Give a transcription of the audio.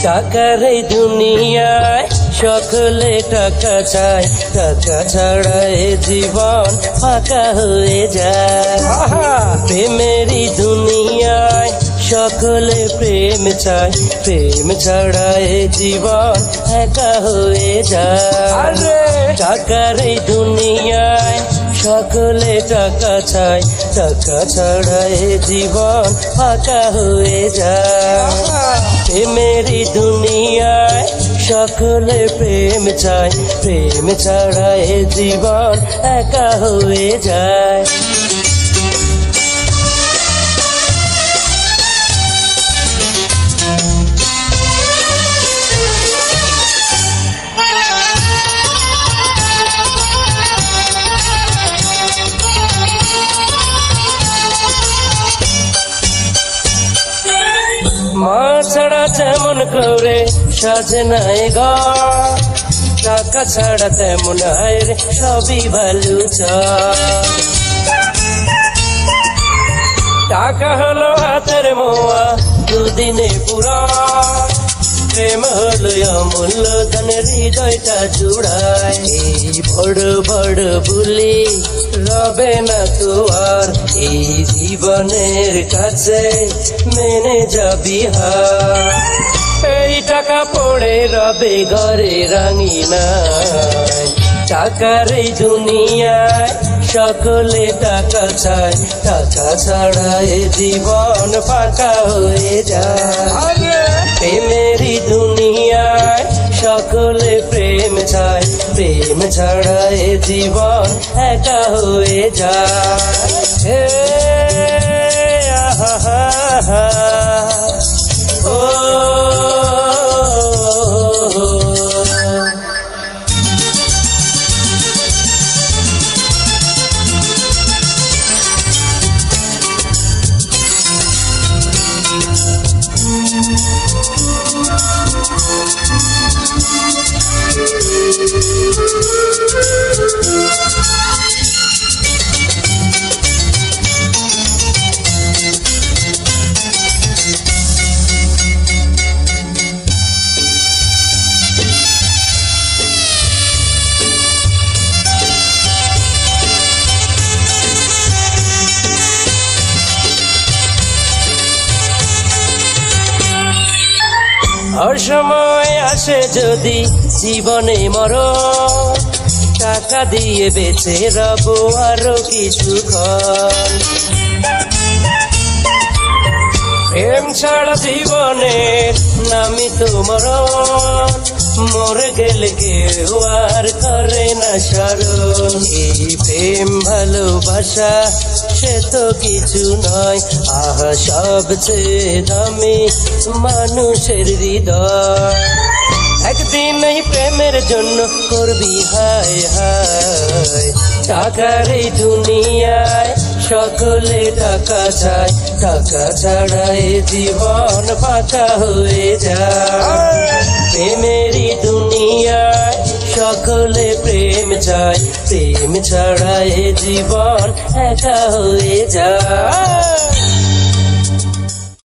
টাকার এই দুনিয়ায় সকলে টাকা চায়, টাকা ছাড়া এ জীবন ফাঁকা হয়ে যায়। প্রেমেরই দুনিয়ায় সকলে প্রেম চায়, প্রেম ছাড়া এ জীবন একা হয়ে যায়। টাকার এই দুনিয়ায় সকলে টাকা চায়, টাকা ছাড়া এ জীবন ফাঁকা হয়ে যায়। প্রেমেরই দুনিয়ায় সকলে প্রেম চায়, প্রেম ছাড়া এ জীবন একা হয়ে যায়। মা ছাড়া যেমন করে সাজে নাই ঘর, টাকা ছাড়া তেমন হয় রে সবই ভালো চায়। টাকা হলো হাতের মোয়া দুদিনে পুরা, প্রেম হলো অমূল্য ধন হৃদয়টা জুড়ায়। এই বড় বড় বুলি রবে না তো আর, এই জীবনের কাছে মেনে যাবি হার। এই টাকা পড়ে রবে ঘরে রাঙিনায়, টাকার এই দুনিয়ায় সকলে টাকা চায়, টাকা ছাড়া এ জীবন ফাঁকা হয়ে যায়। প্রেমেরই দুনিয়ায় সকলে প্রেম চায়, প্রেম ছাড়া এ জীবন একা হয়ে যায়। ও অসময় আসে যদি জীবনে মরণ, টাকা দিয়ে বেঁচে রব আরো কিছুক্ষণ। প্রেম ছাড়া জীবনের নামই তো মরণ, মরে গেলে কেউ আর করে না স্মরণ। এই প্রেম ভালোবাসা সে তো কিছু নয়, আহা সবচেয়ে দামি মানুষের হৃদয়। একদিন এই প্রেমের জন্য করবি হায় হায়, টাকার এই দুনিয়ায় সকলে টাকা চায়, টাকা ছাড়া এ জীবন ফাঁকা হয়ে যায়। প্রেমেরই দুনিয়ায় সকলে প্রেম চায়, প্রেম ছাড়া এ জীবন একা হয়ে যায়।